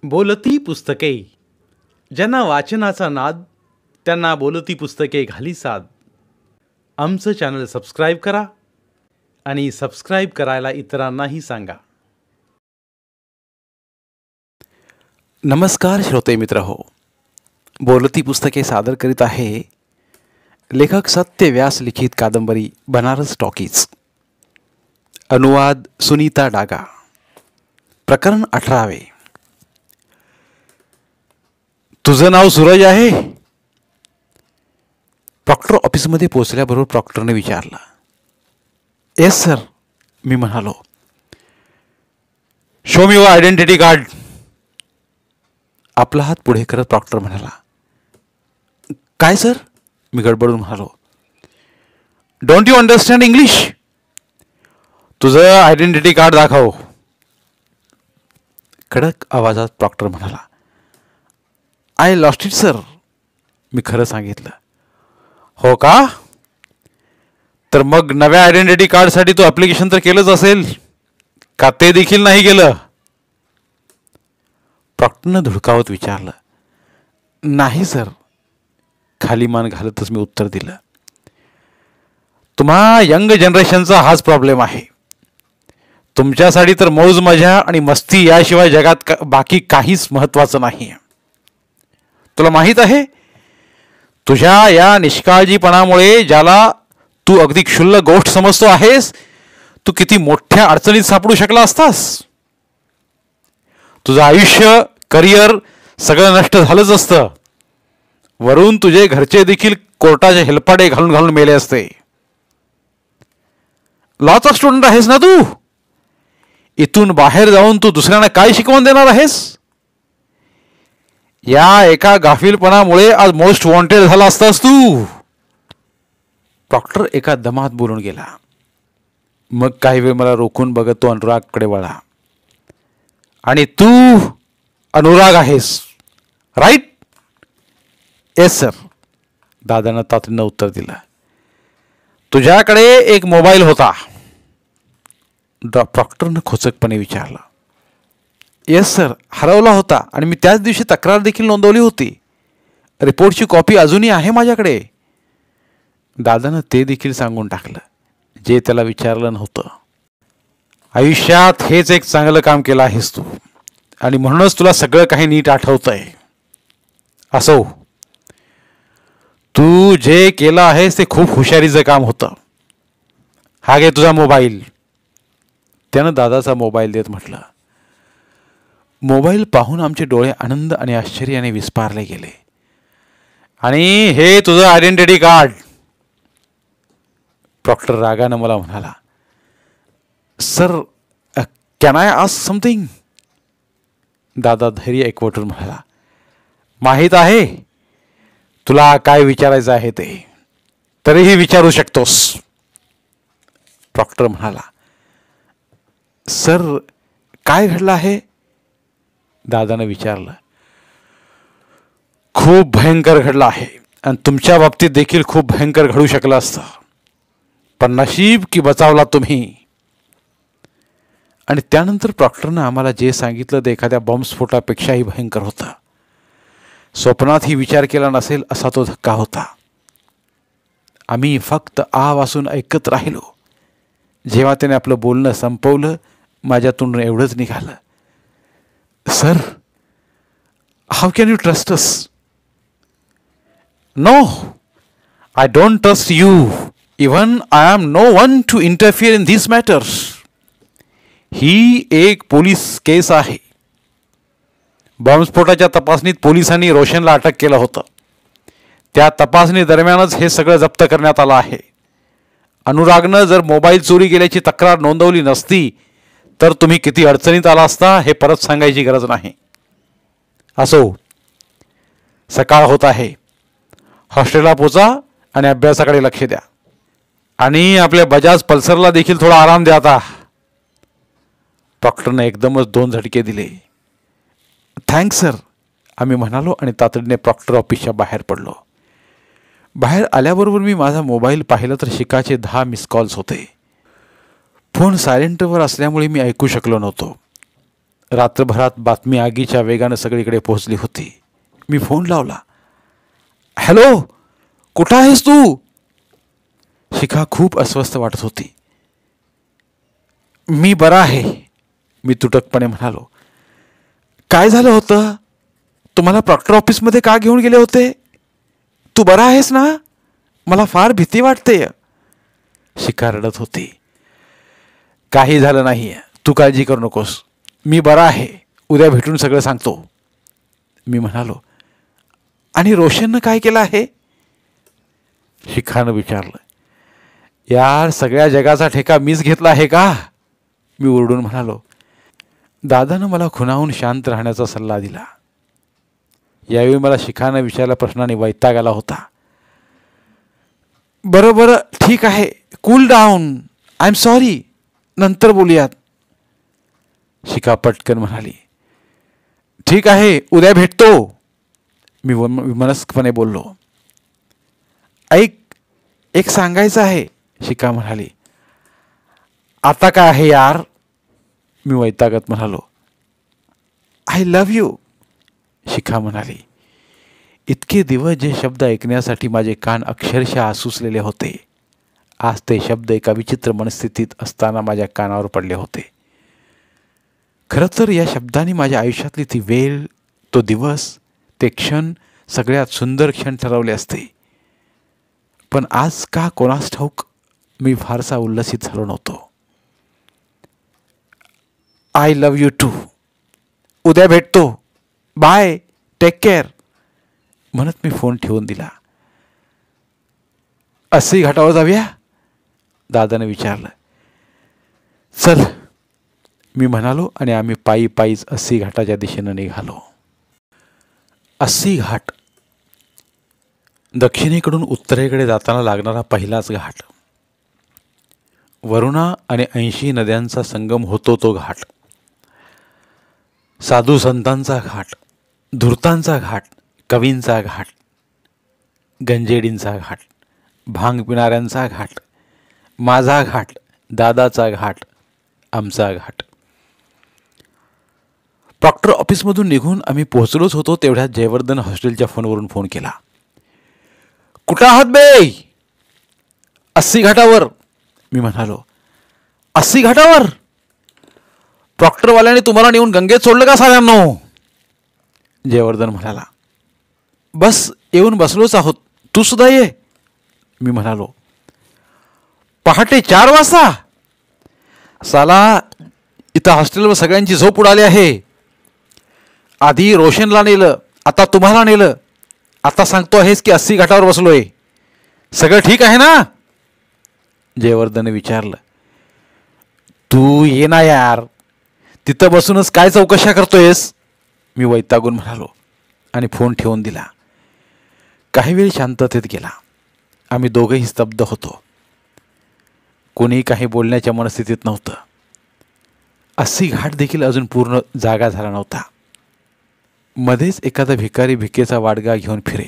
बोलती पुस्तके. ज्यांना वाचनाचा नाद त्यांना बोलती पुस्तके घाली साद. आमचं चॅनल सबस्क्राईब करा आणि सबस्क्राईब करायला इतरांनाही सांगा. नमस्कार श्रोते मित्र हो. बोलती पुस्तके सादर करीत आहे लेखक सत्य व्यास लिखित कादंबरी बनारस टॉकीज. अनुवाद सुनीता डागा. प्रकरण 18. तुझं नाव सूरज आहे? प्रॉक्टर ऑफिसमध्ये पोहोचल्याबरोबर प्रॉक्टरने विचारलं. येस सर, मी म्हणालो. Show me your identity card. आपला हात पुढे करत प्रॉक्टर म्हणाला. काय सर? मी गडबडून म्हणालो. Don't you understand English? तुझं आयडेंटिटी कार्ड दाखव. कडक आवाजात प्रॉक्टर म्हणाला. I lost it sir. मी खरं सांगितलं. हो का? तर मग नव्या आयडेंटिटी कार्डसाठी तू ॲप्लिकेशन तर केलंच असेल का? ते देखील नाही केलं? प्रॉक्टरनं धुडकावत विचारलं. नाही सर. खाली मान घालतच मी उत्तर दिलं. तुम्हा यंग जनरेशनचा हाच प्रॉब्लेम आहे. तुमच्यासाठी तर मौज मजा आणि मस्ती याशिवाय जगात बाकी काहीच महत्त्वाचं नाही. तुला माहीत आहे, तुझ्या या निष्काळजीपणामुळे ज्याला तू अगदी क्षुल्लक गोष्ट समजतो आहेस, तू किती मोठ्या अडचणीत सापडू शकला असतास. तुझं आयुष्य, करिअर सगळं नष्ट झालंच असतं. वरून तुझे घरचे देखील कोर्टाचे हेलपाडे घालून घालून मेले असते. लॉचा स्टुडंट आहेस ना तू? इथून बाहेर जाऊन तू दुसऱ्यांना काय शिकवून देणार आहेस? या एका गाफीलपणामुळे आज मोस्ट वॉन्टेड झाला असतास तू. प्रॉक्टर एका दमात बोलून गेला. मग काही वेळ मला रोखून बघत तो अनुरागकडे वळला. आणि तू अनुराग आहेस, राईट? येस सर, दादानं तातडीनं उत्तर दिलं. तुझ्याकडे एक मोबाईल होता? प्रॉक्टरनं खोचकपणे विचारलं. येस सर, हरवला होता आणि मी त्याच दिवशी तक्रार देखील नोंदवली होती. रिपोर्टची कॉपी अजूनही आहे माझ्याकडे. दादानं ते देखील सांगून टाकलं जे त्याला विचारलं नव्हतं. आयुष्यात हेच एक चांगलं काम केलं आहेस तू आणि म्हणूनच तुला सगळं काही नीट आठवतंय. असो, तू जे केलं आहेस ते खूप हुशारीचं काम होतं. हा घे तुझा मोबाईल. त्यानं दादाचा मोबाईल देत म्हटलं. मोबाईल पाहून आमचे डोळे आनंद आणि आश्चर्याने विस्पारले गेले. आणि हे तुझं आयडेंटिटी कार्ड. प्रॉक्टर रागानं मला म्हणाला. Sir, can I ask something? दादा धैर्य एकवटून म्हणाला. माहीत आहे तुला काय विचारायचं आहे ते, तरीही विचारू शकतोस. प्रॉक्टर म्हणाला. सर, काय घडलं आहे? दादानं विचारलं. खूप भयंकर घडलं आहे आणि तुमच्या बाबतीत देखील खूप भयंकर घडू शकलं असतं, पण नशीब की बचावला तुम्ही. आणि त्यानंतर प्रॉक्टरनं आम्हाला जे सांगितलं ते एखाद्या बॉम्बस्फोटापेक्षाही भयंकर होतं. स्वप्नातही विचार केला नसेल असा तो धक्का होता. आम्ही फक्त आ वासून ऐकत राहिलो. जेव्हा त्याने आपलं बोलणं संपवलं, माझ्यातून एवढंच निघालं. Sir, how can you trust us? No, I don't trust you. Even I am no one to interfere in this matters. ही एक पोलीस केस आहे. बॉम्बस्फोटाच्या तपासणीत पोलिसांनी रोशनला अटक केलं होतं. त्या तपासणी दरम्यानच हे सगळं जप्त करण्यात आलं आहे. अनुरागनं जर मोबाईल चोरी गेल्याची तक्रार नोंदवली नसती तर तुम्ही किती अडचणीत आला असता हे परत सांगायची गरज नाही. असो, सकाळ होत आहे. हॉस्टेलला पोचा आणि अभ्यासाकडे लक्ष द्या. आणि आपल्या बजाज पल्सरला देखील थोडा आराम द्या आता. डॉक्टरने एकदमच 2 झटके दिले. थँक्स सर, आम्ही म्हणालो आणि तातडीने प्रॉक्टर ऑफिसच्या बाहेर पडलो. बाहेर आल्याबरोबर मी माझा मोबाईल पाहिला तर शिकाचे 10 मिस कॉल्स होते. फोन सायलेंटवर असल्यामुळे मी ऐकू शकलो नव्हतो. रात्रभरात बातमी आगीच्या वेगानं सगळीकडे पोहोचली होती. मी फोन लावला. हॅलो, कुठं आहेस तू? शिखा खूप अस्वस्थ वाटत होती. मी बरा आहे, मी तुटकपणे म्हणालो. काय झालं होतं? तुम्हाला प्रॉक्टर ऑफिसमध्ये का घेऊन गेले होते? तू बरा आहेस ना? मला फार भीती वाटते. शिखा रडत होती. काही झालं नाही, तू काळजी करू नकोस, मी बरा आहे, उद्या भेटून सगळं सांगतो, मी म्हणालो. आणि रोशननं काय केलं आहे? शिखानं विचारलं. यार, सगळ्या जगाचा ठेका मीच घेतला आहे का? मी ओरडून म्हणालो. दादानं मला खुणावून शांत राहण्याचा सल्ला दिला. यावेळी मला शिखानं विचारल्या प्रश्नाने वैताग आला होता. बरं ठीक आहे, cool down, I am sorry, नंतर बोलूयात. शिखा पटकन म्हणाली. ठीक आहे, उद्या भेटतो, मी विमनस्कपणे बोललो. ऐक, एक सांगायचं आहे, शिखा म्हणाली. आता काय आहे यार? मी वैतागत म्हणालो. आय लव्ह यू, शिखा म्हणाली. इतके दिवस जे शब्द ऐकण्यासाठी माझे कान अक्षरशः आसुसलेले होते, आज ते शब्द एका विचित्र मनस्थितीत असताना माझ्या कानावर पडले होते. खरं तर या शब्दांनी माझ्या आयुष्यातली ती वेळ, तो दिवस, ते क्षण सगळ्यात सुंदर क्षण ठरवले असते. पण आज का कोणास ठाऊक मी फारसा उल्लसित झालो नव्हतो. आय लव्ह यू टू, उद्या भेटतो, बाय, टेक केअर, म्हणत मी फोन ठेवून दिला. अस्सी घाटावर जाऊया, दादाने विचारलं. चल, मी म्हणालो आणि आम्ही पायी पायीच 80 घाटाच्या दिशेनं निघालो. 80 घाट दक्षिणेकडून उत्तरेकडे जाताना लागणारा पहिलाच घाट. वरुणा आणि 80 नद्यांचा संगम होतो तो घाट. साधू संतांचा घाट, धूर्तांचा घाट, कवींचा घाट, गंजेडींचा घाट, भांग पिणाऱ्यांचा घाट, माझा घाट, दादाचा घाट, आमचा घाट. प्रॉक्टर ऑफिसमधून निघून आम्ही पोहोचलोच होतो तेवढ्यात जयवर्धन हॉस्टेलच्या फोनवरून फोन केला. कुठं आहात बे? 80 घाटावर, मी म्हणालो. 80 घाटावर? प्रॉक्टरवाल्याने तुम्हाला नेऊन गंगेत सोडलं का साऱ्यांनो? जयवर्धन म्हणाला. बस येऊन बसलोच आहोत, तू सुद्धा ये, मी म्हणालो. पहाटे 4 वाजता? साला, इथं हॉस्टेलवर सगळ्यांची झोप उडाली आहे. आधी रोशनला नेलं, आता तुम्हाला नेलं, आता सांगतो आहेस की 80 घाटावर बसलोय. सगळं ठीक आहे ना? जयवर्धनने विचारलं. तू ये ना यार, तिथं बसूनच काय चौकशा करतोयस, मी वैतागून म्हणालो आणि फोन ठेवून दिला. काही वेळ शांततेत गेला. आम्ही दोघंही स्तब्ध होतो. कोणीही काही बोलण्याच्या मनस्थितीत नव्हतं. 80 घाट देखील अजून पूर्ण जागा झाला नव्हता. मध्येच एखादा भिकारी भिकेचा वाडगा घेऊन फिरे,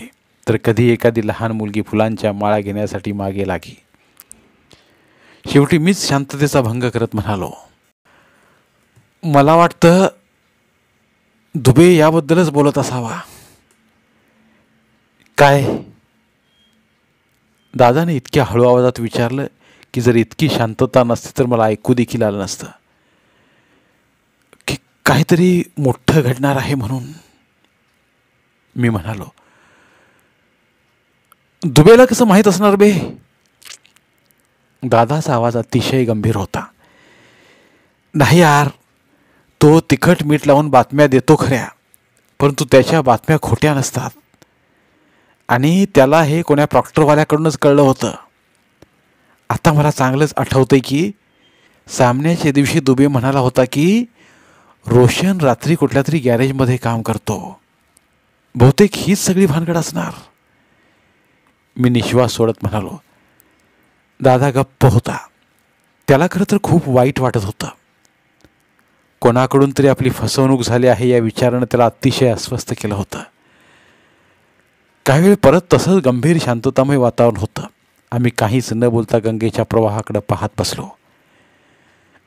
तर कधी एखादी लहान मुलगी फुलांच्या माळा घेण्यासाठी मागे लागे. शेवटी मीच शांततेचा भंग करत म्हणालो. मला वाटतं दुबे याबद्दलच बोलत असावा. काय? दादाने इतक्या हळू आवाजात विचारलं की जर इतकी शांतता नसती तर मला ऐकू देखील आलं नसतं. की काहीतरी मोठं घडणार आहे म्हणून, मी म्हणालो. दुबेला कसं माहीत असणार बे? दादाचा आवाज अतिशय गंभीर होता. नाही यार, तो तिखट मीठ लावून बातम्या देतो खऱ्या, परंतु त्याच्या बातम्या खोट्या नसतात. आणि त्याला हे कोण्या प्रॉक्टरवाल्याकडूनच कळलं होतं. आता मला चांगलंच आठवतंय की सामन्याच्या दिवशी दुबे म्हणाला होता की रोशन रात्री कुठल्या तरी गॅरेजमध्ये काम करतो. बहुतेक हीच सगळी भानगड असणार, मी निश्वास सोडत म्हणालो. दादा गप्प होता. त्याला खरं तर खूप वाईट वाटत होतं. कोणाकडून तरी आपली फसवणूक झाली आहे या विचारानं त्याला अतिशय अस्वस्थ केलं होतं. काही वेळ परत तसंच गंभीर शांततामय वातावरण होतं. आम्ही काहीच न बोलता गंगेच्या प्रवाहाकडे पाहत बसलो.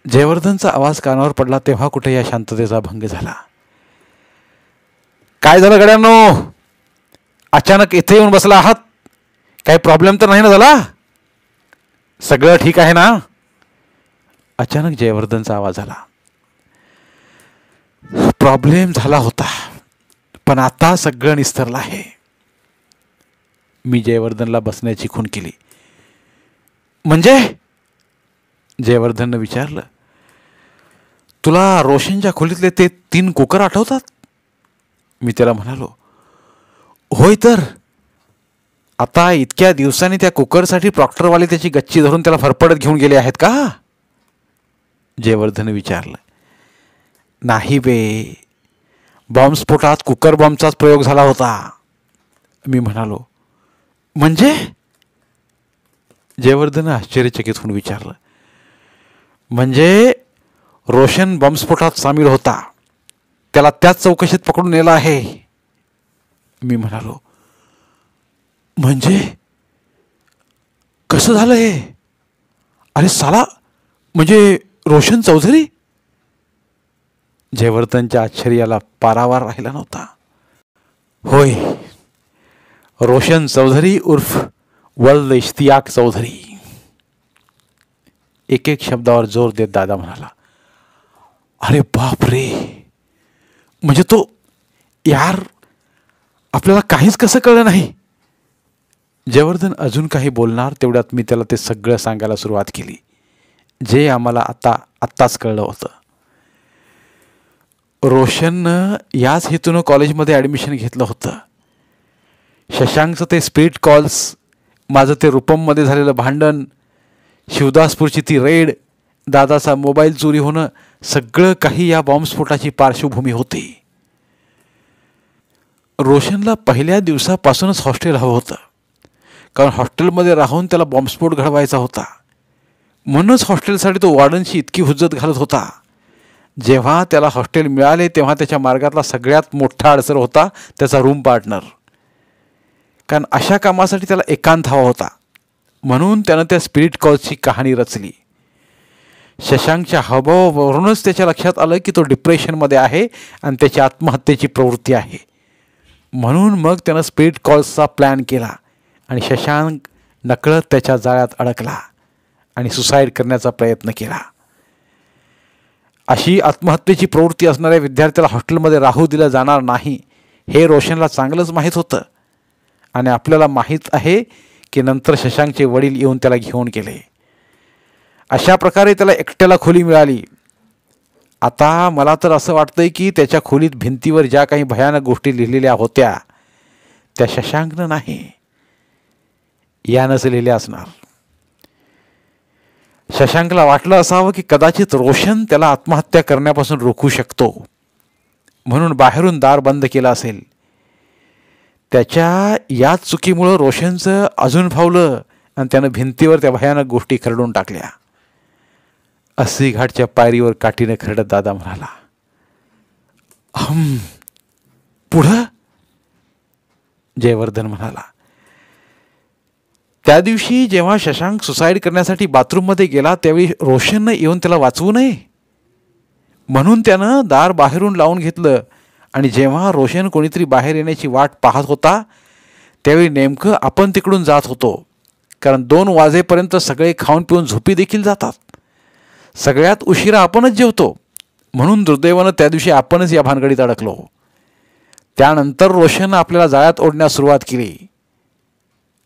जयवर्धनचा आवाज कानावर पडला तेव्हा कुठे या शांततेचा भंग झाला. काय झालं गड्यांनो? अचानक इथे येऊन बसला आहात? काही प्रॉब्लेम तर नाही ना झाला? सगळं ठीक आहे ना? अचानक जयवर्धनचा आवाज आला. प्रॉब्लेम झाला होता, पण आता सगळं निस्तरलं आहे. मी जयवर्धनला बसण्याची खूण केली. म्हणजे? जयवर्धननं विचारलं. तुला रोशनच्या खोलीतले ते 3 कुकर आठवतात? मी त्याला म्हणालो, होय तर. आता इतक्या दिवसांनी त्या कुकरसाठी प्रॉक्टरवाले त्याची गच्ची धरून त्याला फरफडत घेऊन गेले आहेत का? जयवर्धन विचारलं. नाही बे, बॉम्बस्फोटात कुकर बॉम्बचाच प्रयोग झाला होता. मी म्हणालो. म्हणजे? जयवर्धन आश्चर्यचकित होऊन विचारलं. म्हणजे रोशन बॉम्बस्फोटात सामील होता, त्याला त्याच चौकशीत पकडून नेला आहे. मी म्हणालो. म्हणजे कसं झालं हे? अरे साला, म्हणजे रोशन चौधरी? जयवर्धनच्या आश्चर्याला पारावार राहिला नव्हता. होय, रोशन चौधरी उर्फ वल्द इश्तियाक चौधरी. एक एक शब्दावर जोर देत दादा म्हणाला. अरे बाप रे, म्हणजे तो, यार आपल्याला काहीच कसं कळलं नाही. जयवर्धन अजून काही बोलणार तेवढ्यात मी त्याला ते सगळं सांगायला सुरुवात केली, जे आम्हाला आत्ताच कळलं होतं. रोशननं याच हेतूनं कॉलेजमध्ये ॲडमिशन घेतलं होतं. शशांकचं ते स्पिरिट कॉल्स, माझं ते रूपममध्ये झालेलं भांडण, शिवदासपूरची ती रेड, दादाचा मोबाईल चोरी होणं, सगळं काही या बॉम्बस्फोटाची पार्श्वभूमी होती. रोशनला पहिल्या दिवसापासूनच हॉस्टेल हवं होतं, कारण हॉस्टेलमध्ये राहून त्याला बॉम्बस्फोट घडवायचा होता. म्हणूनच हॉस्टेलसाठी तो वॉर्डनची इतकी हुज्जत घालत होता. जेव्हा त्याला हॉस्टेल मिळाले तेव्हा त्याच्या मार्गातला सगळ्यात मोठा अडसर होता त्याचा रूम पार्टनर. कारण अशा कामासाठी त्याला एकांत हवा होता, म्हणून त्यानं त्या स्पिरिट कॉल्सची कहाणी रचली. शशांकच्या हावभावावरूनच त्याच्या लक्षात आलं की तो डिप्रेशनमध्ये आहे आणि त्याची आत्महत्येची प्रवृत्ती आहे. म्हणून मग त्यानं स्पिरिट कॉल्सचा प्लॅन केला आणि शशांक नकळत त्याच्या जाळ्यात अडकला आणि सुसाईड करण्याचा प्रयत्न केला. अशी आत्महत्येची प्रवृत्ती असणाऱ्या विद्यार्थ्याला हॉस्टेलमध्ये राहू दिलं जाणार नाही हे रोशनला चांगलंच माहीत होतं. आणि आपल्याला माहीत आहे की नंतर शशांकचे वडील येऊन त्याला घेऊन गेले. अशा प्रकारे त्याला एकट्याला खोली मिळाली. आता मला तर असं वाटतंय की त्याच्या खोलीत भिंतीवर ज्या काही भयानक गोष्टी लिहिलेल्या होत्या त्या शशांकनं नाही, यानंच लिहिल्या असणार. शशांकला वाटलं असावं की कदाचित रोशन त्याला आत्महत्या करण्यापासून रोखू शकतो, म्हणून बाहेरून दार बंद केलं असेल. त्याच्या याच चुकीमुळं रोशनचं अजून फावलं आणि त्यानं भिंतीवर त्या भयानक गोष्टी खरडून टाकल्या. 80 घाटच्या पायरीवर काठीने खरडत दादा म्हणाला. पुढं? जयवर्धन म्हणाला. त्या दिवशी जेव्हा शशांक सुसाईड करण्यासाठी बाथरूममध्ये गेला त्यावेळी रोशननं येऊन त्याला वाचवू नये म्हणून त्यानं दार बाहेरून लावून घेतलं. आणि जेव्हा रोशन कोणीतरी बाहेर येण्याची वाट पाहत होता त्यावेळी नेमकं आपण तिकडून जात होतो, कारण 2 वाजेपर्यंत सगळे खाऊन पिऊन झोपी देखील जातात. सगळ्यात उशिरा आपणच जेवतो, म्हणून दुर्दैवानं त्या दिवशी आपणच या भानगडीत अडकलो. त्यानंतर रोशन आपल्याला जाळ्यात ओढण्यास सुरुवात केली.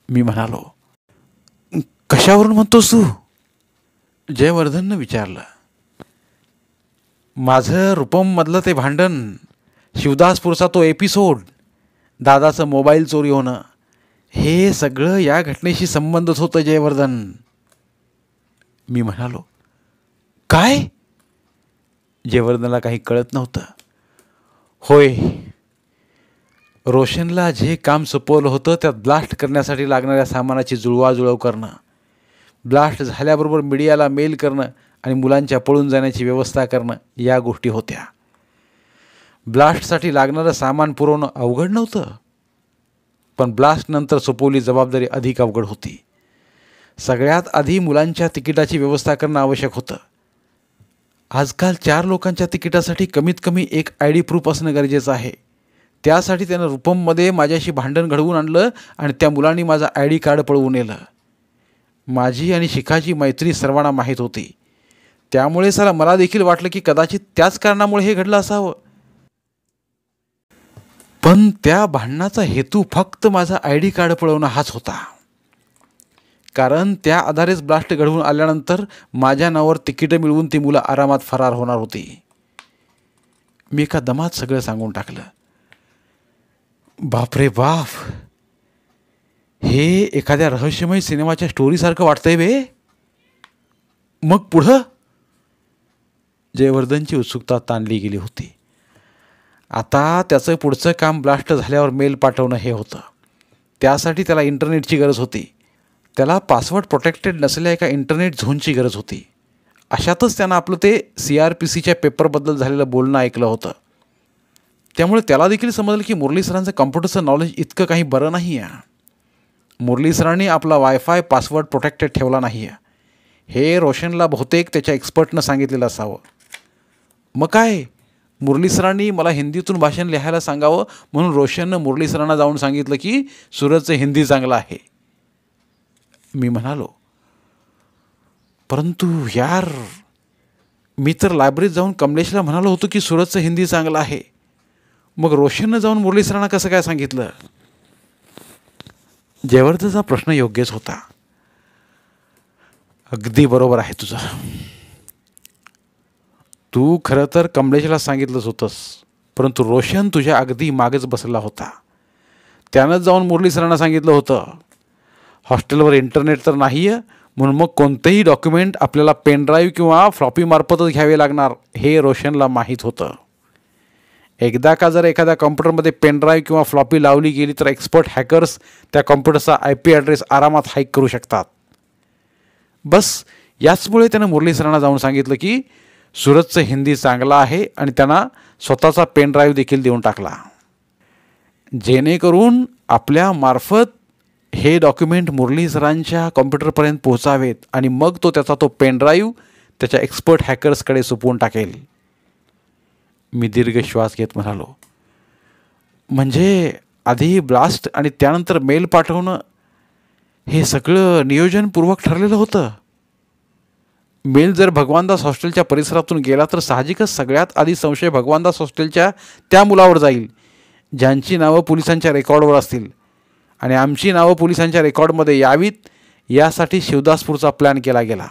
मी म्हणालो. कशावरून म्हणतोस तू? जयवर्धननं विचारलं. माझं रूपममधलं ते भांडण, शिवदासपूरचा तो एपिसोड, दादाचं मोबाईल चोरी होणं, हे सगळं या घटनेशी संबंधित होतं जयवर्धन. मी म्हणालो. काय? जयवर्धनला काही कळत नव्हतं. होय, रोशनला जे काम सोपवलं होतं त्यात ब्लास्ट करण्यासाठी लागणाऱ्या सामानाची जुळवाजुळव करणं, ब्लास्ट झाल्याबरोबर मीडियाला मेल करणं आणि मुलांच्या पळून जाण्याची व्यवस्था करणं या गोष्टी होत्या. ब्लास्टसाठी लागणारं सामान पुरवणं अवघड नव्हतं, पण ब्लास्टनंतर सोपवली जबाबदारी अधिक अवघड होती. सगळ्यात आधी मुलांच्या तिकिटाची व्यवस्था करणं आवश्यक होतं. आजकाल 4 लोकांच्या तिकिटासाठी कमीत कमी एक आय डी प्रूफ असणं गरजेचं आहे. त्यासाठी त्यानं रूपममध्ये माझ्याशी भांडण घडवून आणलं आणि त्या मुलांनी माझं आय डी कार्ड पळवून नेलं. माझी आणि शिखाची मैत्री सर्वांना माहीत होती. त्यामुळे साला मला देखील वाटलं की कदाचित त्याच कारणामुळे हे घडलं असावं. पण त्या भांडणाचा हेतू फक्त माझा आय डी कार्ड पळवणं हाच होता. कारण त्या आधारेच ब्लास्ट घडवून आल्यानंतर माझ्या नावावर तिकीटं मिळवून ती मुलं आरामात फरार होणार होती. मी एका दमात सगळं सांगून टाकलं. बापरे बाप, हे एखाद्या रहस्यमय सिनेमाच्या स्टोरीसारखं वाटतंय बे. मग पुढं? जयवर्धनची उत्सुकता ताणली गेली होती. आता त्याचं पुढचं काम ब्लास्ट झाल्यावर मेल पाठवणं हे होतं. त्यासाठी त्याला इंटरनेटची गरज होती. त्याला पासवर्ड प्रोटेक्टेड नसलेल्या एका इंटरनेट झोनची गरज होती. अशातच त्यानं आपलं ते CRPCच्या पेपरबद्दल झालेलं बोलणं ऐकलं होतं. त्यामुळे त्याला देखील समजलं की मुरली सरांचं कम्प्युटरचं नॉलेज इतकं काही बरं नाही आहे. मुरली सरांनी आपला वायफाय पासवर्ड प्रोटेक्टेड ठेवला नाही आहे हे रोशनला बहुतेक त्याच्या एक्सपर्टनं सांगितलेलं असावं. मग काय, मुरली सरांनी मला हिंदीतून भाषण लिहायला सांगावं म्हणून रोशननं मुरली सरांना जाऊन सांगितलं की सूरजचं हिंदी चांगलं आहे. मी म्हणालो, परंतु यार, मी तर लायब्ररीत जाऊन कमलेशला म्हणालो होतो की सूरजचं हिंदी चांगलं आहे. मग रोशननं जाऊन मुरली सरांना कसं काय सांगितलं? जयवर्धनचा प्रश्न योग्यच होता. अगदी बरोबर आहे तुझं. तू खरं तर कमलेशला सांगितलंच होतंस, परंतु रोशन तुझ्या अगदी मागच बसला होता. त्यानंच जाऊन मुरली सरांना सांगितलं होतं. हॉस्टेलवर इंटरनेट तर नाही आहे म्हणून मग कोणतेही डॉक्युमेंट आपल्याला पेनड्राईव्ह किंवा फ्लॉपीमार्फतच घ्यावे लागणार हे रोशनला माहीत होतं. एकदा का जर एखाद्या कॉम्प्युटरमध्ये पेनड्राईव्ह किंवा फ्लॉपी लावली गेली तर एक्सपर्ट हॅकर्स त्या कॉम्प्युटरचा IP ॲड्रेस आरामात हाईक करू शकतात. बस याचमुळे त्यानं मुरली सरांना जाऊन सांगितलं की सूरजचं हिंदी चांगलं आहे आणि त्यांना स्वतःचा पेनड्राईव्ह देखील देऊन टाकला, जेणेकरून आपल्या मार्फत हे डॉक्युमेंट मुरली सरांच्या कॉम्प्युटरपर्यंत पोहोचावेत आणि मग त्याचा तो पेनड्राईव्ह त्याच्या एक्सपर्ट हॅकर्सकडे सोपवून टाकेल. मी दीर्घ श्वास घेत म्हणालो, म्हणजे आधी ब्लास्ट आणि त्यानंतर मेल पाठवणं हे सगळं नियोजनपूर्वक ठरलेलं होतं. मेल जर भगवानदास हॉस्टेलच्या परिसरातून गेला तर साहजिकच सगळ्यात आधी संशय भगवानदास हॉस्टेलच्या त्या मुलावर जाईल ज्यांची नावं पोलिसांच्या रेकॉर्डवर असतील आणि आमची नावं पोलिसांच्या रेकॉर्डमध्ये यावीत यासाठी शिवदासपूरचा प्लॅन केला गेला.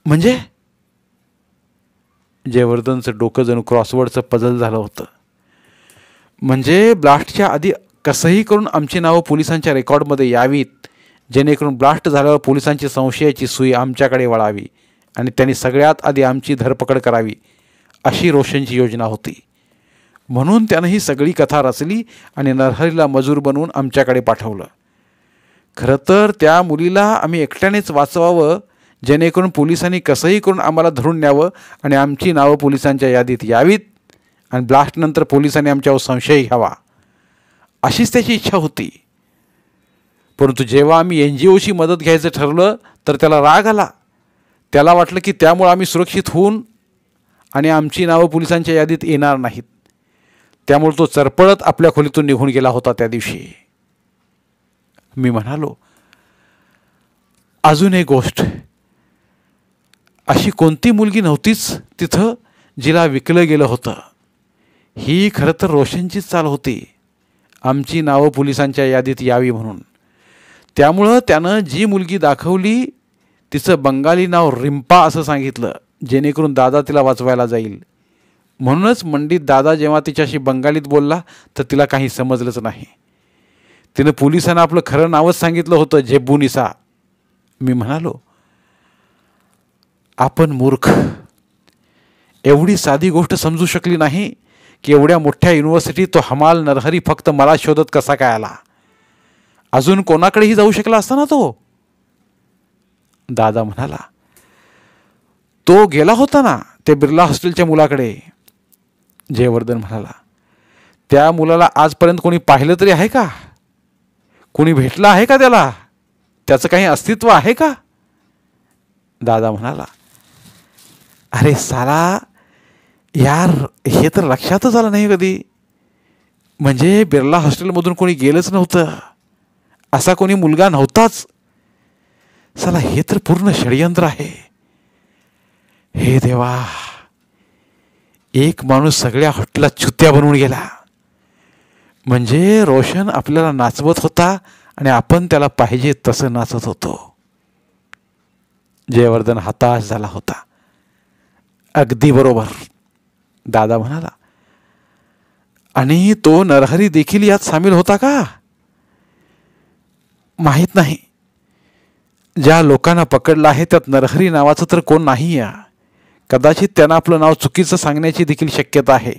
म्हणजे जयवर्धनचं डोकं जणू क्रॉसवर्डचं पझल झालं होतं. म्हणजे ब्लास्टच्या आधी कसंही करून आमची नावं पोलिसांच्या रेकॉर्डमध्ये यावीत जेणेकरून ब्लास्ट झाल्यावर पोलिसांची संशयाची सुई आमच्याकडे वळावी आणि त्यांनी सगळ्यात आधी आमची धरपकड करावी अशी रोशनची योजना होती. म्हणून त्यानं ही सगळी कथा रचली आणि नरहरीला मजूर बनवून आमच्याकडे पाठवलं. खरं तर त्या मुलीला आम्ही एकट्यानेच वाचवावं जेणेकरून पोलिसांनी कसंही करून आम्हाला धरून न्यावं आणि आमची नावं पोलिसांच्या यादीत यावीत आणि ब्लास्टनंतर पोलिसांनी आमच्यावर संशय घ्यावा अशीच त्याची इच्छा होती. परंतु जेव्हा आम्ही NGOची मदत घ्यायचं ठरलं तर त्याला राग आला. त्याला वाटलं की त्यामुळे आम्ही सुरक्षित होऊन आणि आमची नावं पोलिसांच्या यादीत येणार नाहीत. त्यामुळे तो चरपळत आपल्या खोलीतून निघून गेला होता त्या दिवशी. मी म्हणालो, अजून एक गोष्ट, अशी कोणती मुलगी नव्हतीच तिथं जिला विकलं गेलं होतं. ही खरं तर रोशनचीच चाल होती, आमची नावं पोलिसांच्या यादीत यावी म्हणून. त्यामुळं त्यानं जी मुलगी दाखवली तिचं बंगाली नाव रिंपा असं सांगितलं जेणेकरून दादा तिला वाचवायला जाईल. म्हणूनच मंडित दादा जेव्हा तिच्याशी बंगालीत बोलला तर तिला काही समजलंच नाही. तिनं पोलिसांना आपलं खरं नावच सांगितलं होतं, झेब्बुनिसा. मी म्हणालो, आपण मूर्ख, एवढी साधी गोष्ट समजू शकली नाही की एवढ्या मोठ्या युनिव्हर्सिटीत तो हमाल नरहरी फक्त मला शोधत कसा काय आला? अजून कोणाकडेही जाऊ शकला असता ना तो. दादा म्हणाला, तो गेला होता ना ते बिर्ला हॉस्टेलच्या मुलाकडे. जयवर्धन म्हणाला, त्या मुलाला आजपर्यंत कोणी पाहिलं तरी आहे का? कोणी भेटलं आहे का त्याला? त्याचं काही अस्तित्व आहे का? दादा म्हणाला, अरे साला यार, हे तर लक्षातच आलं नाही कधी. म्हणजे बिर्ला हॉस्टेलमधून कोणी गेलंच नव्हतं, असा कोणी मुलगा नव्हताच. साला हे तर पूर्ण षडयंत्र आहे. हे देवा, एक माणूस सगळ्या हॉटेलला चुत्या बनवून गेला. म्हणजे रोशन आपल्याला नाचवत होता आणि आपण त्याला पाहिजे तसं नाचत होतो. जयवर्धन हताश झाला होता. अगदी बरोबर, दादा म्हणाला. आणि तो नरहरी देखील यात सामील होता का? माहीत नाही. ज्या लोकांना पकडलं आहे त्यात नरहरी नावाचं तर कोण नाही या. कदाचित त्यांना आपलं नाव चुकीचं सांगण्याची देखील शक्यता आहे.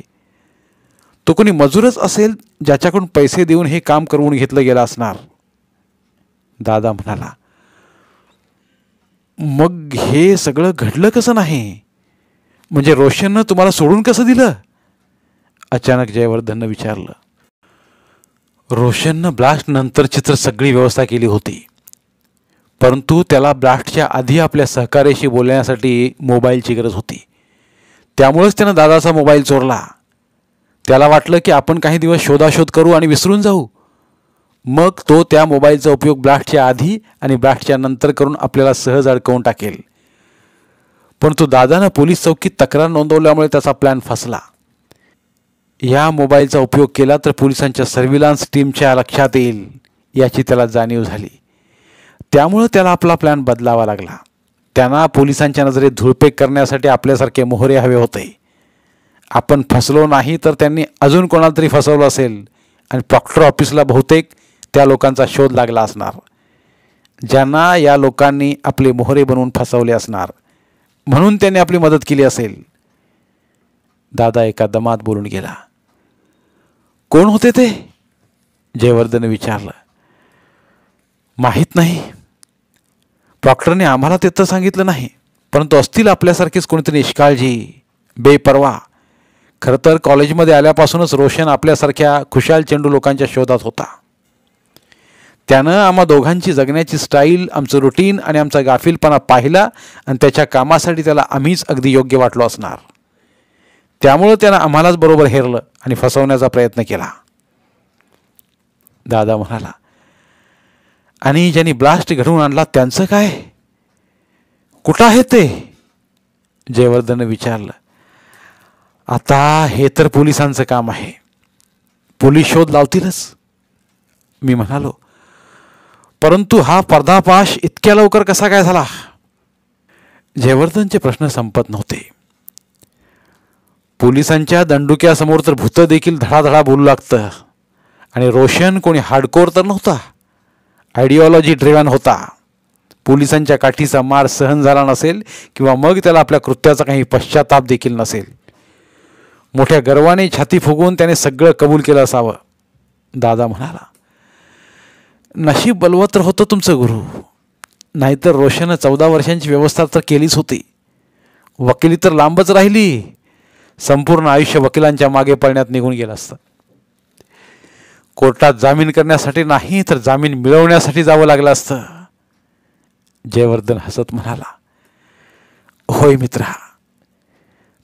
तो कोणी मजूरच असेल ज्याच्याकडून पैसे देऊन हे काम करून घेतलं गेलं असणार, दादा म्हणाला. मग हे सगळं घडलं कसं नाही? म्हणजे रोशननं तुम्हाला सोडून कसं दिलं? अचानक जयवर्धननं विचारलं. रोशननं ब्लास्ट नंतरची तर सगळी व्यवस्था केली होती, परंतु त्याला ब्लास्टच्या आधी आपल्या सहकार्याशी बोलण्यासाठी मोबाईलची गरज होती. त्यामुळेच त्यानं दादाचा मोबाईल चोरला. त्याला वाटलं की आपण काही दिवस शोधाशोध करू आणि विसरून जाऊ. मग तो त्या मोबाईलचा उपयोग ब्लास्टच्या आधी आणि ब्लास्टच्या नंतर करून आपल्याला सहज अडकवून टाकेल. परंतु दादानं पोलीस चौकीत तक्रार नोंदवल्यामुळे त्याचा प्लॅन फसला. या मोबाईलचा उपयोग केला तर पोलिसांच्या सर्व्हिलन्स टीमच्या लक्षात येईल याची त्याला जाणीव झाली. त्यामुळं त्याला आपला प्लॅन बदलावा लागला. त्यांना पोलिसांच्या नजरेत धुळपेक करण्यासाठी आपल्यासारखे मोहरे हवे होते. आपण फसलो नाही तर त्यांनी अजून कोणाला तरी फसवलं असेल आणि प्रॉक्टर ऑफिसला बहुतेक त्या लोकांचा शोध लागला असणार, ज्यांना या लोकांनी आपले मोहरे बनवून फसवले असणार. म्हणून त्यांनी आपली मदत केली असेल. दादा एका दमात बोलून गेला. कोण होते ते? जयवर्धनने विचारलं. माहीत नाही. प्रॉक्टरने आम्हाला ते तर सांगितलं नाही, परंतु असतील आपल्यासारखेच कोणीतरी निष्काळजी, बेपर्वा. खरं तर कॉलेजमध्ये आल्यापासूनच रोशन आपल्यासारख्या खुशाल चेंडू लोकांच्या शोधात होता. त्यानं आम्हा दोघांची जगण्याची स्टाईल, आमचं रुटीन आणि आमचा गाफीलपणा पाहिला आणि त्याच्या कामासाठी त्याला आम्हीच अगदी योग्य वाटलो असणार. त्यामुळं त्यानं आम्हालाच बरोबर हेरलं आणि फसवण्याचा प्रयत्न केला, दादा म्हणाला. आणि ज्यांनी ब्लास्ट घडवून आणला त्यांचं काय? कुठं आहे ते? जयवर्धननं विचारलं. आता हे तर पोलिसांचं काम आहे. पोलीस शोध लावतीलच, मी म्हणालो. परंतु हा पर्दाफाश इतक्या लवकर कसा काय झाला? जयवर्धनचे प्रश्न संपत नव्हते. पोलिसांच्या दंडुक्यासमोर तर भूतं देखील धडाधडा बोलू लागतं. आणि रोशन कोणी हार्डकोर तर नव्हता, आयडिओलॉजी ड्रिव्हन होता. पोलिसांच्या काठीचा मार सहन झाला नसेल किंवा मग त्याला आपल्या कृत्याचा काही पश्चाताप देखील नसेल. मोठ्या गर्वाने छाती फुगवून त्याने सगळं कबूल केलं असावं, दादा म्हणाला. नशीब बलवत्र होतं तुमचं गुरु, नाहीतर रोशननं 14 वर्षांची व्यवस्था तर केलीच होती. वकिली तर लांबच राहिली. संपूर्ण आयुष्य वकिलांच्या मागे पळण्यात निघून गेलं असतं. कोर्टात जामीन करण्यासाठी नाही तर जामीन मिळवण्यासाठी जावं लागलं असतं, जयवर्धन हसत म्हणाला. होय मित्रा,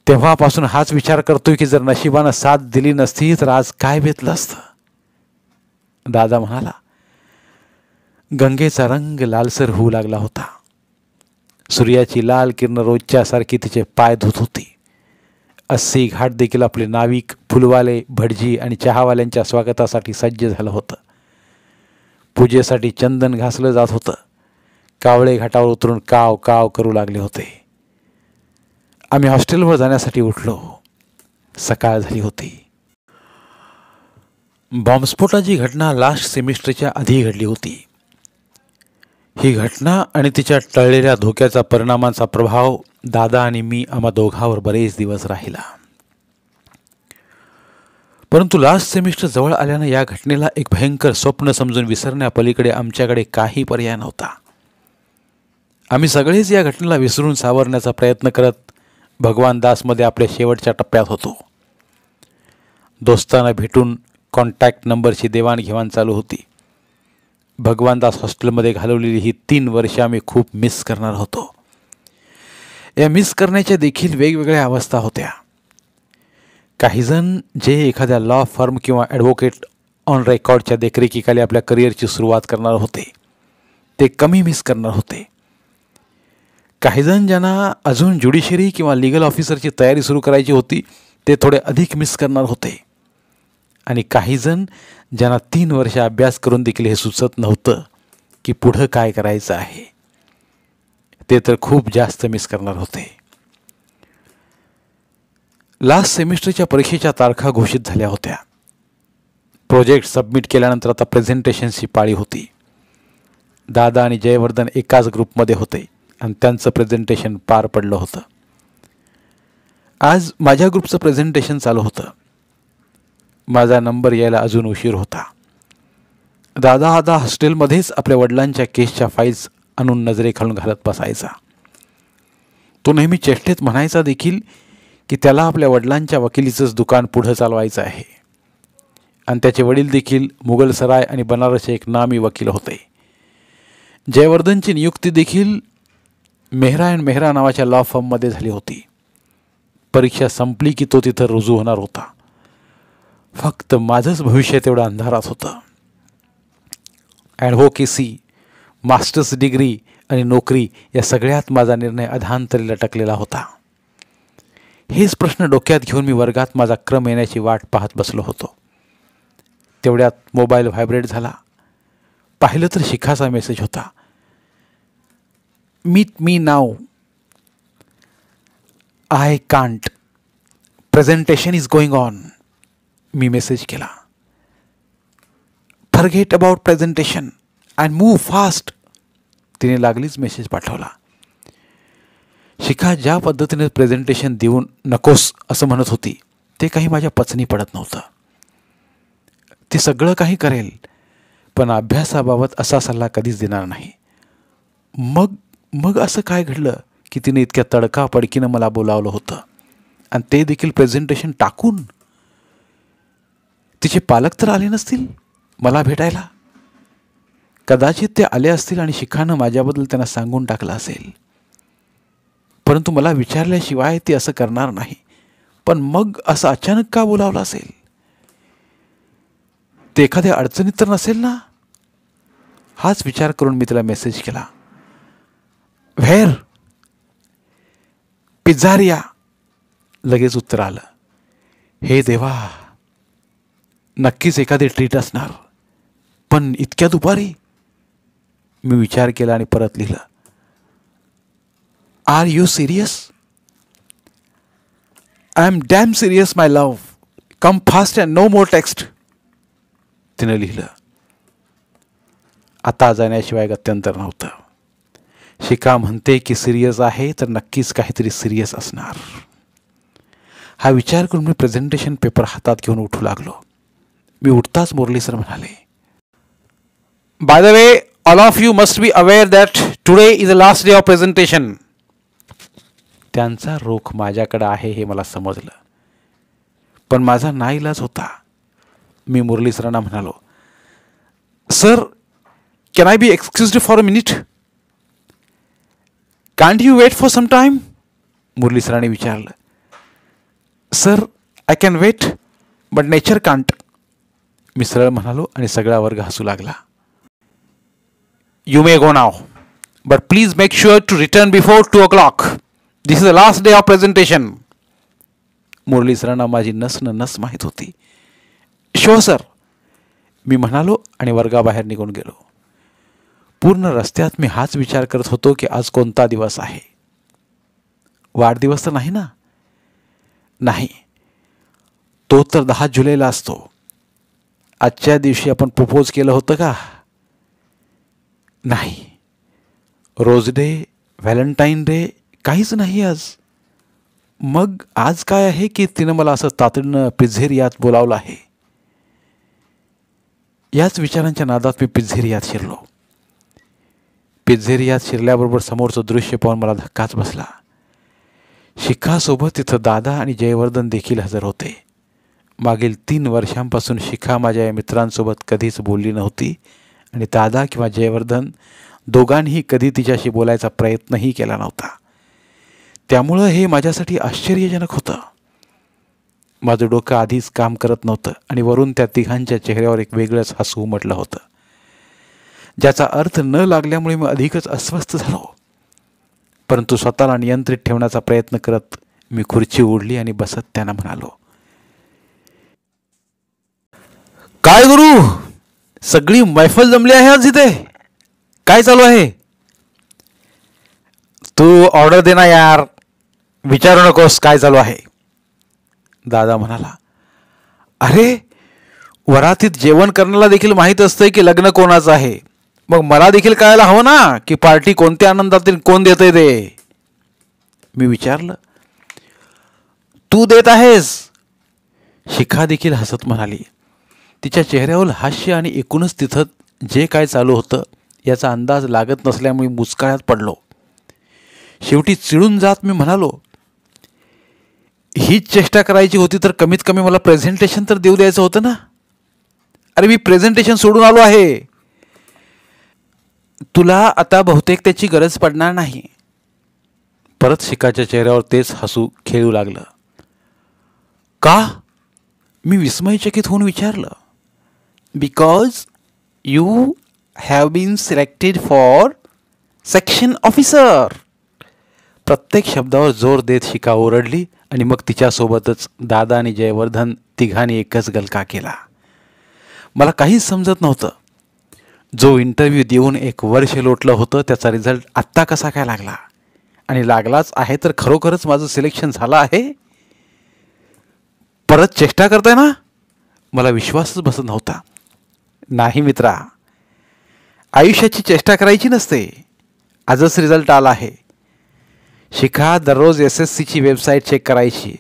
तेव्हापासून हाच विचार करतोय की जर नशिबानं साथ दिली नसती तर आज काय बेतलं असतं, दादा म्हणाला. गंगेचा रंग लालसर होऊ लागला होता. सूर्याची लाल किरण रोजच्या सारखी तिचे पाय धुत होती. 80 घाट देखील आपले नाविक, फुलवाले, भटजी आणि चहावाल्यांच्या स्वागतासाठी सज्ज झालं होतं. पूजेसाठी चंदन घासलं जात होतं. कावळे घाटावर उतरून काव काव करू लागले होते. आम्ही हॉस्टेलवर जाण्यासाठी उठलो. सकाळ झाली होती. बॉम्बस्फोटाची घटना लास्ट सेमिस्टरच्या आधी घडली होती. ही घटना आणि तिच्या टळलेल्या धोक्याचा परिणामांचा प्रभाव दादा आणि मी आम्हा दोघांवर बरेच दिवस राहिला. परंतु लास्ट सेमिस्टर जवळ आल्यानं या घटनेला एक भयंकर स्वप्न समजून विसरण्यापलीकडे आमच्याकडे काही पर्याय नव्हता. आम्ही सगळेच या घटनेला विसरून सावरण्याचा प्रयत्न करत भगवान दासमध्ये आपल्या शेवटच्या टप्प्यात होतो. दोस्तांना भेटून कॉन्टॅक्ट नंबरची देवाणघेवाण चालू होती. भगवान दास हॉस्टेलमध्ये घालवलेली ही 3 वर्षे आम्ही खूप मिस करणार होतो. या मिस करण्याच्या देखील वेगवेगळ्या अवस्था होत्या. काहीजण जे एखाद्या लॉ फर्म किंवा ॲडव्होकेट ऑन रेकॉर्डच्या देखरेखीखाली आपल्या करिअरची सुरुवात करणार होते ते कमी मिस करणार होते. काहीजण ज्यांना अजून ज्युडिशरी किंवा लीगल ऑफिसरची तयारी सुरू करायची होती ते थोडे अधिक मिस करणार होते. आणि काहीजण ज्यांना 3 वर्ष अभ्यास करून देखील हे सुचत नव्हतं की पुढं काय करायचं आहे ते तर खूप जास्त मिस करणार होते. लास्ट सेमिस्टरच्या परीक्षेच्या तारखा घोषित झाल्या होत्या. प्रोजेक्ट सबमिट केल्यानंतर आता प्रेझेंटेशनची पाळी होती. दादा आणि जयवर्धन एकाच ग्रुपमध्ये होते आणि त्यांचं प्रेझेंटेशन पार पडलं होतं. आज माझ्या ग्रुपचं प्रेझेंटेशन चालू होतं. माझा नंबर यायला अजून उशीर होता. दादा आता हॉस्टेलमध्येच आपल्या वडिलांच्या केसच्या फाईल्स आणून नजरेखालून घालत बसायचा. तो नेहमी चेष्टेत म्हणायचा देखील की त्याला आपल्या वडिलांच्या वकिलीचंच दुकान पुढं चालवायचं आहे. आणि त्याचे वडील देखील मुघलसराय आणि बनारसचे एक नामी वकील होते. जयवर्धनची नियुक्ती देखील मेहरा अँड मेहरा नावाच्या लॉ फर्ममध्ये झाली होती. परीक्षा संपली की तो तिथं रुजू होणार होता. फक्त माझंच भविष्य तेवढं अंधारात होतं. ॲडव्होकेसी, मास्टर्स डिग्री आणि नोकरी या सगळ्यात माझा निर्णय अधांतरी लटकलेला होता. हेच प्रश्न डोक्यात घेऊन मी वर्गात माझा क्रम येण्याची वाट पाहत बसलो होतो. तेवढ्यात मोबाईल व्हायब्रेट झाला. पाहिलं तर शिखाचा मेसेज होता. Meet me now. I can't. Presentation is going on. मी मेसेज केला. Forget about presentation and move fast. तिने लागलीच मेसेज पाठवला. शिखा ज्या पद्धतीने प्रेझेंटेशन देऊन नकोस असं म्हणत होती ते काही माझ्या पचनी पडत नव्हतं. ती सगळं काही करेल पण अभ्यासाबाबत असा सल्ला कधीच देणार नाही. मग असं काय घडलं की तिने इतक्या तडकाफडकीनं मला बोलावलं होतं आणि ते देखील प्रेझेंटेशन टाकून. तिचे पालक तर आले नसतील मला भेटायला. कदाचित ते आले असतील आणि शिखानं माझ्याबद्दल त्यांना सांगून टाकलं असेल. परंतु मला विचारल्याशिवाय ती असं करणार नाही. पण मग असं अचानक का बोलावलं असेल? ते एखाद्या अडचणीत तर नसेल ना? हाच विचार करून मी तिला मेसेज केला. व्हेअर? पिझ्झारिया. लगेच उत्तर आलं. हे देवा, नक्कीच एखादी ट्रीट असणार. पण इतक्या दुपारी? मी विचार केला आणि परत लिहिलं. Are you serious? I am damn serious my love. Come fast and no more text. तिनं लिहिलं. आता जाण्याशिवाय गत्यंतर नव्हतं. शिखा म्हणते की सिरियस आहे तर नक्कीच काहीतरी सिरियस असणार. हा विचार करून मी प्रेझेंटेशन पेपर हातात घेऊन उठू लागलो. मी उठताच मुरली सर म्हणाले, by the way, all of you must be aware that today is the last day of presentation. त्यांचा रोख माझ्याकडे आहे हे मला समजलं, पण माझा नाईलाज होता. मी मुरली सरांना म्हणालो, sir, can I be excused for a minute? Can't you wait for some time? Murali सरांनी विचारलं. Sir, I can wait but nature can't. मी सरळ म्हणालो आणि सगळा वर्ग हसू लागला. You may go now, but please make sure to return before 2 o'clock. This is the last day of presentation. Murali सरांना माझी नस माहीत होती. शो सर, मी म्हणालो आणि वर्गाबाहेर निघून गेलो. पूर्ण रस्त्यात मी हाच विचार करत होतो की आज कोणता दिवस आहे. वाढदिवस तर नाही ना? नाही, तो तर 10 जुलैला असतो. आजच्या दिवशी आपण प्रपोज केलं होतं का? नाही. रोज डे, व्हॅलेंटाईन डे काहीच नाही आज. मग आज काय आहे की तिनं मला असं तातडीनं पिझ्झेरियात बोलावलं आहे? याच विचारांच्या नादात मी पिझ्झेरियात शिरलो. पिझ्झेरियात शिरल्याबरोबर समोरचं दृश्य पाहून मला धक्काच बसला. शिखासोबत तिथं दादा आणि जयवर्धन देखील हजर होते. मागील 3 वर्षांपासून शिखा माझ्या या मित्रांसोबत कधीच बोलली नव्हती आणि दादा किंवा जयवर्धन दोघांनीही कधी तिच्याशी बोलायचा प्रयत्नही केला नव्हता. त्यामुळं हे माझ्यासाठी आश्चर्यजनक होतं. माझं डोकं आधीच काम करत नव्हतं आणि वरून त्या तिघांच्या चेहऱ्यावर एक वेगळंच हसू उमटलं होतं, ज्याचा अर्थ न लागल्यामुळे मी अधिकच अस्वस्थ झालो. परंतु स्वतःला नियंत्रित ठेवण्याचा प्रयत्न करत मी खुर्ची ओढली आणि बसत त्यांना म्हणालो, काय गुरु, सगळी मैफल जमली आहे आज इथे. काय चालू आहे? तू ऑर्डर दे ना यार, विचारू नकोस काय चालू आहे. दादा म्हणाला, अरे वरातीत जेवण करण्याला देखील माहीत असतंय की लग्न कोणाचं आहे. मग मला देखील कळायला हवं ना की पार्टी कोणत्या आनंदातील कोण देतंय ते. मी विचारलं, तू देत आहेस? शिखा देखील हसत म्हणाली. तिच्या चेहऱ्यावर हास्य आणि एकूणच तिथं जे काय चालू होतं याचा अंदाज लागत नसल्यामुळे मुस्काळ्यात पडलो. शेवटी चिडून जात मी म्हणालो, हीच चेष्टा करायची होती तर कमीत कमी मला प्रेझेंटेशन तर देऊ द्यायचं होतं ना. अरे मी प्रेझेंटेशन सोडून आलो आहे. तुला आता बहुतेक त्याची गरज पडणार नाही. परत शिखाच्या चेहऱ्यावर तेच हसू खेळू लागलं. का? मी विस्मयचकित होऊन विचारलं. Because you have been selected for section officer. प्रत्येक शब्दावर जोर देत शिखा ओरडली आणि मग तिच्यासोबतच दादा आणि जयवर्धन तिघांनी एकच गलका केला. मला काहीच समजत नव्हतं. जो इंटरव्ह्यू देऊन 1 वर्ष लोटलं होतं त्याचा रिझल्ट आत्ता कसा काय लागला, आणि लागलाच आहे तर खरोखरच माझं सिलेक्शन झालं आहे. परत चेष्टा करताय ना? मला विश्वासच बसत नव्हता. नाही मित्रा, आयुष्याची चेष्टा करायची नसते. आजच रिझल्ट आला आहे. शिखा दररोज SSCची वेबसाईट चेक करायची.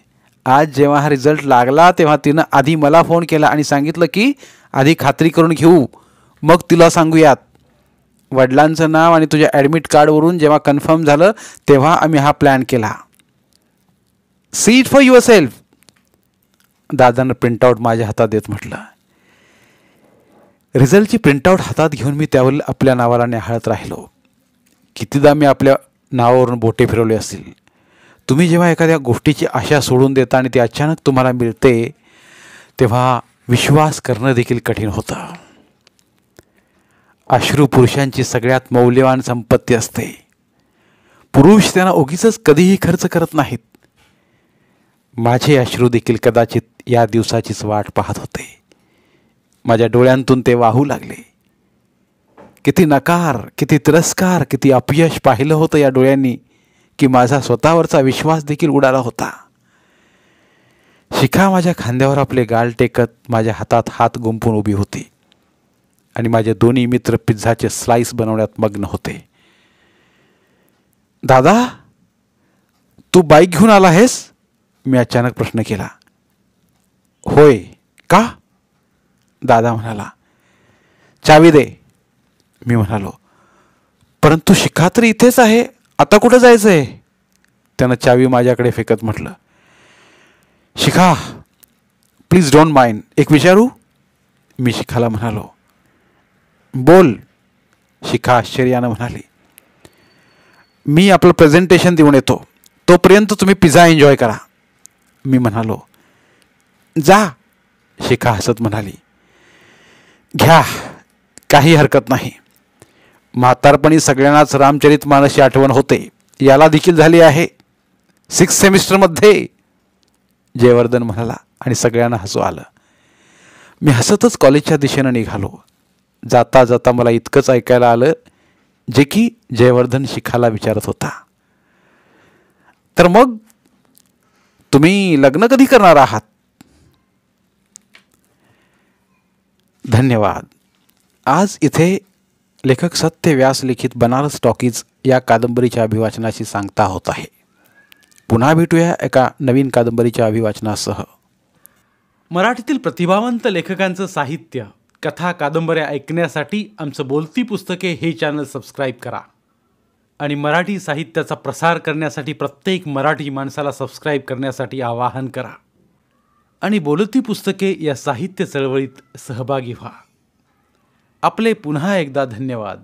आज जेव्हा हा रिझल्ट लागला तेव्हा तिनं आधी मला फोन केला आणि सांगितलं की आधी खात्री करून घेऊ, मग तुला सांगूयात. वडिलांचं नाव आणि तुझ्या ॲडमिट कार्डवरून जेव्हा कन्फर्म झालं तेव्हा आम्ही हा प्लॅन केला. See it for your self. दादानं प्रिंटआउट माझ्या हातात देत म्हटलं. रिझल्टची प्रिंटआउट हातात घेऊन मी त्यावर आपल्या नावाला न्याहाळत राहिलो. कितीदा मी आपल्या नावावरून बोटे फिरवले असतील. तुम्ही जेव्हा एखाद्या गोष्टीची आशा सोडून देता आणि ती अचानक तुम्हाला मिळते तेव्हा विश्वास करणं देखील कठीण होतं. अश्रू पुरुषांची सगळ्यात मौल्यवान संपत्ती असते. पुरुष त्यांना उगीचच कधीही खर्च करत नाहीत. माझे अश्रू देखील कदाचित या दिवसाचीच वाट पाहत होते. माझ्या डोळ्यांतून ते वाहू लागले. किती नकार, किती तिरस्कार, किती अपयश पाहिलं होतं या डोळ्यांनी की माझा स्वतःवरचा विश्वास देखील उडाला होता. शिखा माझ्या खांद्यावर आपले गाल टेकत माझ्या हातात हात गुंफून उभी होती आणि माझे दोन्ही मित्र पिझ्झाचे स्लाइस बनवण्यात मग्न होते. दादा, तू बाईक घेऊन आला आहेस? मी अचानक प्रश्न केला. होय. का? दादा म्हणाला. चावी दे. मी म्हणालो, परंतु शिखा तर इथेच आहे, आता कुठं जायचं आहे? त्यानं चावी माझ्याकडे फेकत म्हटलं. शिखा, प्लीज डोंट माइंड, एक विचारू? मी शिखाला म्हणालो. बोल. शिखा आश्चर्यानं म्हणाली. मी आपलं प्रेझेंटेशन देऊन येतो, तोपर्यंत तुम्ही पिझ्झा एन्जॉय करा. मी म्हणालो. जा. शिखा हसत म्हणाली. घ्या, काही हरकत नाही. म्हातारपणी सगळ्यांनाच रामचरित मानसची आठवण होते. याला देखील झाली आहे 6th सेमिस्टरमध्ये, जयवर्धन म्हणाला आणि सगळ्यांना हसू आलं. मी हसतच कॉलेजच्या दिशेनं निघालो. जाता जाता मला इतकंच ऐकायला आलं जे की जयवर्धन शिखाला विचारत होता. तर मग तुम्ही लग्न कधी करणार आहात? धन्यवाद. आज इथे लेखक सत्य व्यास लिखित बनारस टॉकीज या कादंबरीच्या अभिवाचनाची सांगता होत आहे. पुन्हा भेटूया एका नवीन कादंबरीच्या अभिवाचनासह. मराठीतील प्रतिभावंत लेखकांचं साहित्य, कथा, कादंबऱ्या ऐकण्यासाठी आमचं बोलती पुस्तके हे चॅनल सबस्क्राईब करा आणि मराठी साहित्याचा प्रसार करण्यासाठी प्रत्येक मराठी माणसाला सबस्क्राईब करण्यासाठी आवाहन करा आणि बोलती पुस्तके या साहित्य चळवळीत सहभागी व्हा. आपले पुन्हा एकदा धन्यवाद.